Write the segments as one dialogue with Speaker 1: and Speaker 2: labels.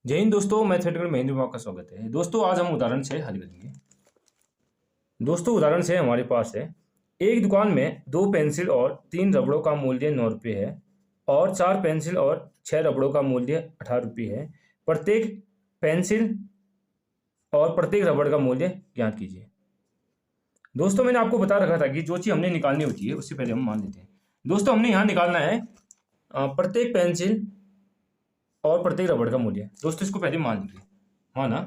Speaker 1: जय हिंद दोस्तों, मैथमेटिकल महेंद्र में आपका स्वागत है। दोस्तों आज हम उदाहरण से हल करेंगे। दोस्तों उदाहरण से हमारे पास है, एक दुकान में 2 पेंसिल और 3 रबड़ों का मूल्य 9 रुपये है और 4 पेंसिल और 6 रबड़ों का मूल्य 18 रुपये है। प्रत्येक पेंसिल और प्रत्येक रबड़ का मूल्य ज्ञात कीजिए। दोस्तों मैंने आपको बता रखा था कि जो चीज़ हमने निकालनी होती है उससे पहले हम मान लेते हैं। दोस्तों हमने यहाँ निकालना है प्रत्येक पेंसिल और प्रत्येक रबड़ का मूल्य। दोस्तों इसको पहले मान लीजिए। माना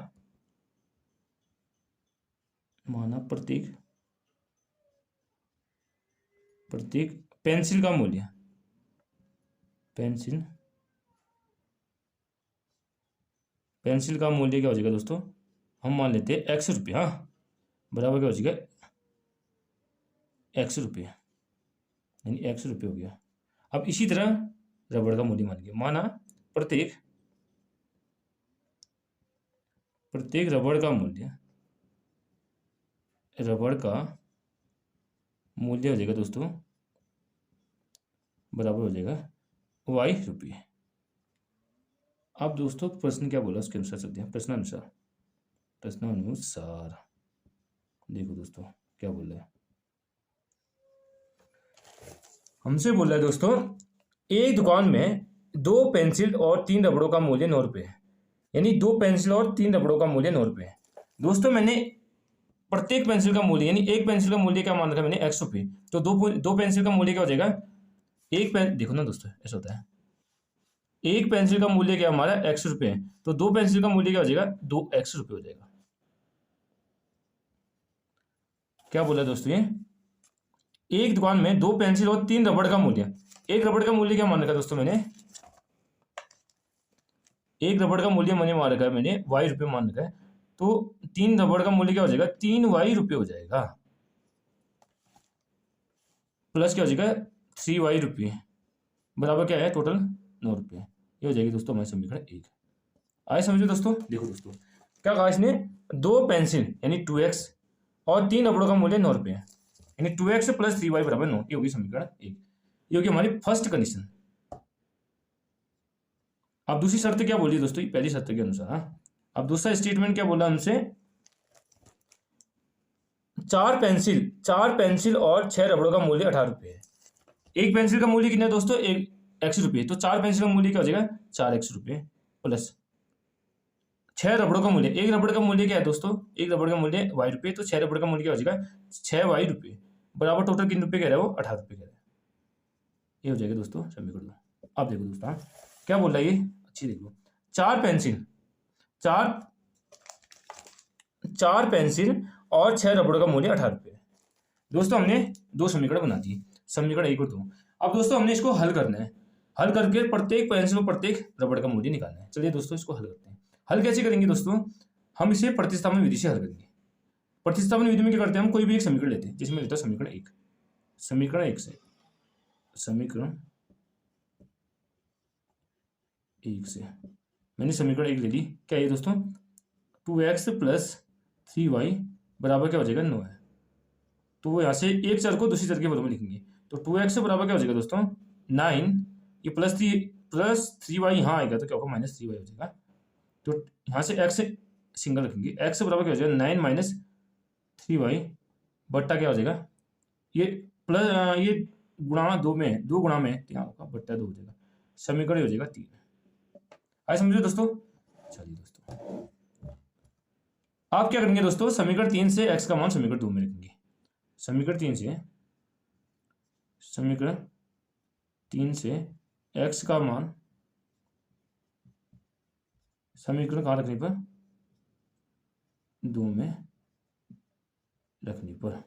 Speaker 1: प्रत्येक पेंसिल का मूल्य, पेंसिल का मूल्य क्या हो जाएगा दोस्तों, हम मान लेते हैं x रुपये। हाँ, बराबर क्या हो जाएगा x रुपये, यानी x रुपये हो गया। अब इसी तरह रबड़ का मूल्य मान लिया। माना प्रत्येक रबड़ का मूल्य हो जाएगा दोस्तों, बराबर हो जाएगा y रुपये। अब दोस्तों प्रश्न क्या बोला उसके अनुसार चलते हैं। प्रश्नानुसार देखो दोस्तों क्या बोल रहा है। हमसे बोल रहा है दोस्तों, एक दुकान में 2 पेंसिल और 3 रबड़ों का मूल्य 9 रुपये है, यानी 2 पेंसिल और 3 रबड़ों का मूल्य 9 रुपये है। दोस्तों मैंने प्रत्येक पेंसिल का मूल्य, यानी एक पेंसिल का मूल्य क्या मान रखा है मैंने x रुपये, तो दो पेंसिल का मूल्य क्या हो जाएगा, देखो ना दोस्तों ऐसा होता है, एक पेंसिल का मूल्य क्या हमारा x रुपये है, तो 2 पेंसिल का मूल्य क्या हो जाएगा 2x रुपये हो जाएगा। क्या बोला दोस्तों, ये एक दुकान में 2 पेंसिल और 3 रबड़ का मूल्य, एक रबड़ का मूल्य क्या मान रखा दोस्तों मैंने, एक रबड़ का मूल्य मैंने मान रखा है मैंने y रुपये मान रखा है, तो 3 रबड़ का मूल्य क्या हो जाएगा 3y रुपये हो जाएगा, प्लस क्या हो जाएगा 3y रुपये, बराबर क्या है टोटल 9 रुपये। ये हो जाएगी दोस्तों हमारी समीकरण 1। आए समझो दोस्तों। देखो दोस्तों क्या कहा इसने, 2 पेंसिल यानी 2x और 3 रबड़ों का मूल्य 9 रुपये है, यानी 2x प्लस 3y बराबर 9। ये होगी समीकरण 1। ये होगी हमारी फर्स्ट कंडीशन। अब दूसरी शर्त क्या बोली दोस्तों, पहली शर्त के अनुसार। हाँ, अब दूसरा स्टेटमेंट क्या बोला हमसे, 4 पेंसिल और 6 रबड़ों का मूल्य 18 रुपये है। एक पेंसिल का मूल्य कितना है दोस्तों, x रुपये, तो 4 पेंसिल का मूल्य क्या हो जाएगा 4x रुपये प्लस 6 रबड़ों का मूल्य, एक रबड़ का मूल्य क्या है दोस्तों, एक रबड़ का मूल्य y रुपये, तो 6 रबड़ का मूल्य क्या हो जाएगा 6y रुपये, बराबर टोटल कितने रुपये कह रहा है वो 18 रुपये कह रहा है। ये हो जाएगा दोस्तों समीकरण 2। अब देखो दोस्तों, हाँ क्या बोल रहा है ये, अच्छी देखो, 4 पेंसिल और 6 रबड़ों का मूल्य 18 रुपये है। दोस्तों हमने 2 समीकरण बना दिए, समीकरण 1 और 2। अब दोस्तों हमने इसको हल करना है, हल करके प्रत्येक पेंसिल और प्रत्येक रबड़ का मूल्य निकालना है। चलिए दोस्तों इसको हल करते हैं। हल कैसे करेंगे दोस्तों, हम इसे प्रतिस्थापन विधि से हल करेंगे। प्रतिस्थापन विधि में क्या करते हैं, हम कोई भी एक समीकरण लेते हैं, जिसमें लेता है समीकरण 1 से मैंने समीकरण 1 ले ली। क्या ये दोस्तों 2x प्लस 3y बराबर क्या हो जाएगा 9 है, तो वो यहाँ से एक चर को दूसरी चर के बदले में लिखेंगे, तो 2x बराबर क्या हो जाएगा दोस्तों 9, ये प्लस 3y यहाँ आएगा तो क्या होगा -3y हो जाएगा। तो यहाँ से x सिंगल रखेंगे, x बराबर क्या हो जाएगा 9 माइनस 3y बट्टा क्या हो जाएगा, ये प्लस ये गुणा 2 में, 2 गुणा में क्या होगा बट्टा 2 हो जाएगा, समीकरण हो जाएगा 3। आइए समझो दोस्तों। चलिए दोस्तों आप क्या करेंगे दोस्तों, समीकरण 3 से x का मान समीकरण 2 में रखेंगे। समीकरण 3 से x का मान समीकरण कहाँ रखने पर 2 में रखने पर।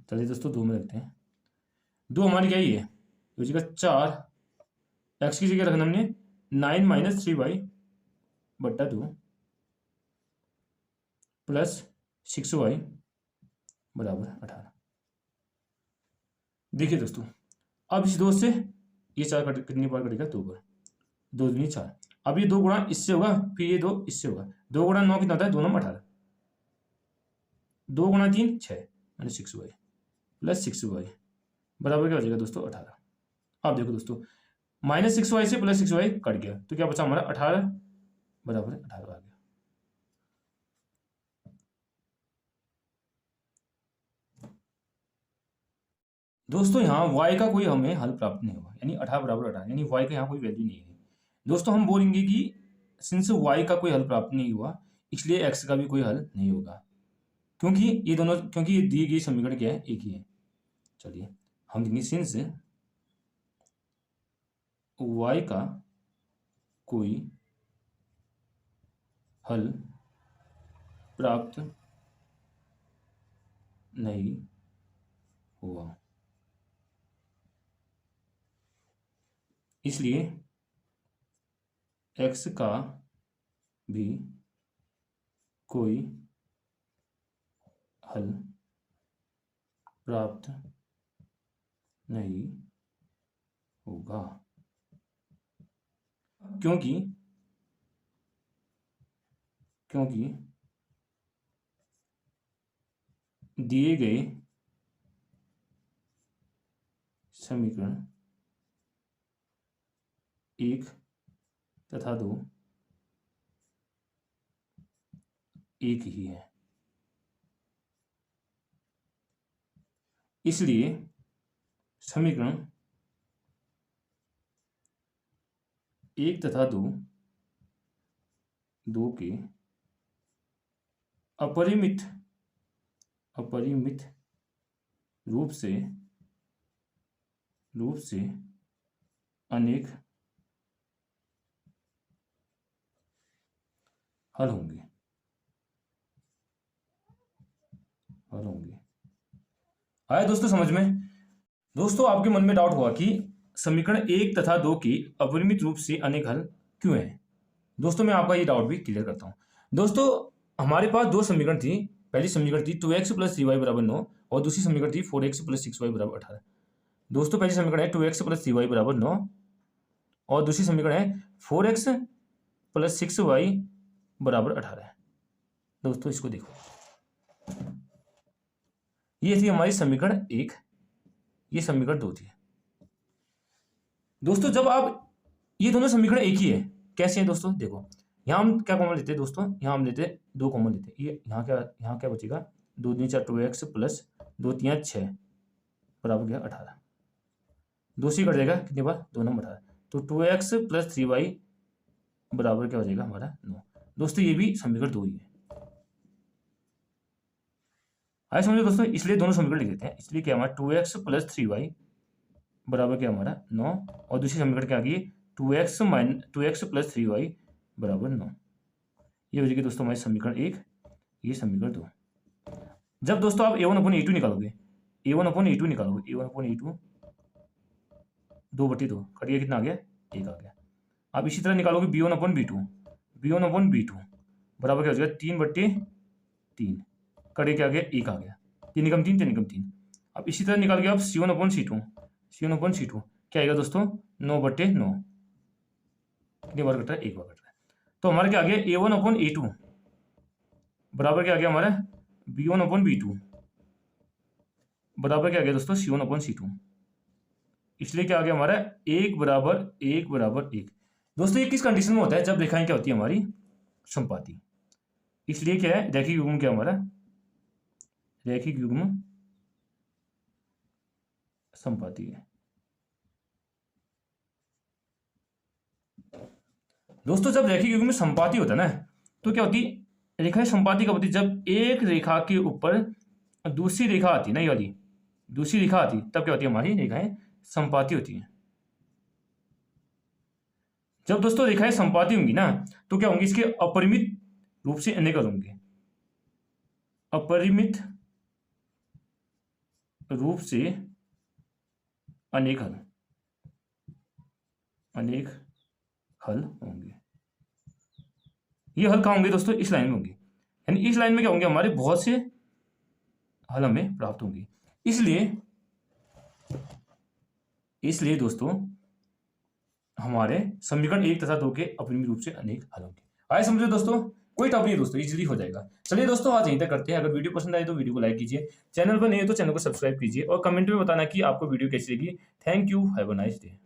Speaker 1: चलिए दोस्तों 2 में रखते हैं। 2 हमारी क्या ही है, तो जगह 4, x की जगह रखना हमने 9 माइनस 3y बट्टा 2 प्लस 6y बराबर 18। देखिए दोस्तों अब इस 2 से ये 4 कितनी बार कटेगा 2 बार, 2 दूनी 4। अब ये 2 गुणा इससे होगा, फिर ये 2 इससे होगा, 2 गुणा 9 कितना होता है, 2 9 18, 2 गुणा 3 6 यानी 6y प्लस 6y बराबर क्या हो जाएगा दोस्तों 18। अब देखो दोस्तों -6y से +6y कट गया, तो क्या बचा हमारा 18 बराबर 18 आ गया। दोस्तों यहाँ y का कोई हमें हल प्राप्त नहीं होगा, यानी 18 बराबर 18, यानी y का यहाँ कोई वैल्यू नहीं है। दोस्तों हम बोलेंगे कि सिंस y का कोई हल प्राप्त नहीं हुआ, इसलिए x का भी कोई हल नहीं होगा, क्योंकि ये दिए गए समीकरण क्या है, एक ही है। चलिए हम देंगे सिंस y का कोई हल प्राप्त नहीं हुआ, इसलिए x का भी कोई हल प्राप्त नहीं होगा, क्योंकि दिए गए समीकरण 1 तथा 2 एक ही है, इसलिए समीकरण 1 तथा 2 के अपरिमित रूप से अनेक हल होंगे। आया दोस्तों समझ में? दोस्तों आपके मन में डाउट हुआ कि समीकरण 1 तथा 2 की अपरिमित रूप से अनेक हल क्यों है। दोस्तों मैं आपका ये डाउट भी क्लियर करता हूँ। दोस्तों हमारे पास दो समीकरण थी, पहली समीकरण थी 2x + 3y = 9 और दूसरी समीकरण थी 4x + 6y = 18। दोस्तों पहली समीकरण है 2x + 3y = 9 और दूसरी समीकरण है 4x + 6y = 18। दोस्तों इसको देखो, ये थी हमारी समीकरण 1, ये समीकरण 2 थी। दोस्तों जब आप ये दोनों समीकरण एक ही है, कैसे हैं दोस्तों? देखो यहाँ हम क्या कॉमन लेते हैं दोस्तों, यहाँ हम लेते हैं 2 कॉमन लेते हैं। ये यहाँ क्या बचेगा, 2 दूनी 4 2x + 2 3 6 बराबर क्या 18। 2 से कट जाएगा कितनी बार, 2 9 18, तो 2x + 3y बराबर क्या हो जाएगा हमारा 9। दोस्तों ये भी समीकरण 2 ही है। आए समझो दोस्तों, इसलिए दोनों समीकरण लिख देते हैं। इसलिए क्या हमारा 2x + 3y बराबर क्या हमारा 9 और दूसरी समीकरण क्या आ गई 2x + 3y बराबर 9। ये हो जाएगी दोस्तों हमारी समीकरण 1, ये समीकरण 2। जब दोस्तों आप a1/a2 निकालोगे, a1/a2 निकालोगे, a1/a2 2/2 कट गया, कितना आ गया 1 आ गया। आप इसी तरह निकालोगे b1/b2 बराबर क्या हो जाएगा 3/3 कट गया, क्या आ गया 1 आ गया, 3 × 3 3 × 3। अब इसी तरह निकाल के आप c1/c2 क्या आएगा दोस्तों 9/9, कितनी बार कट रहा है 1 बार कट रहा है। तो हमारा क्या आ गया a1/a2 बराबर क्या आ गया हमारा b1/b2 बराबर क्या आ गया दोस्तों c1/c2। इसलिए क्या आ गया हमारा 1 = 1। दोस्तों ये किस कंडीशन में होता है, जब रेखाएं क्या होती है हमारी समपाती। इसलिए क्या है रैखिक युग्म, क्या हमारा रैखिक युग्म समपाती है। दोस्तों जब रैखिक युग्म में समपाती होता है ना, तो क्या होती रेखाएं समपाती कब होती, जब एक रेखा के ऊपर दूसरी रेखा आती है ना, ये वाली दूसरी रेखा आती, तब क्या होती है हमारी रेखाएं समपाती होती है। जब दोस्तों रेखाएं समपाती होंगी ना, तो क्या होंगी, इसके अपरिमित रूप से अनेक हल होंगे, अपरिमित रूप से अनेक हल होंगे। ये हल कहाँ होंगे दोस्तों, इस लाइन में होंगे, यानी इस लाइन में क्या होंगे हमारे बहुत से हल हमें प्राप्त होंगे। इसलिए दोस्तों हमारे समीकरण 1 तथा 2 के अपरिमित रूप से अनेक हल होंगे। आए समझो दोस्तों, कोई टफ नहीं दोस्तों, इजीली हो जाएगा। चलिए दोस्तों आज यहीं तक करते हैं। अगर वीडियो पसंद आए तो वीडियो को लाइक कीजिए, चैनल पर नहीं है तो चैनल को सब्सक्राइब कीजिए और कमेंट में बताना कि आपको वीडियो कैसी लगी। Thank you, have a nice day.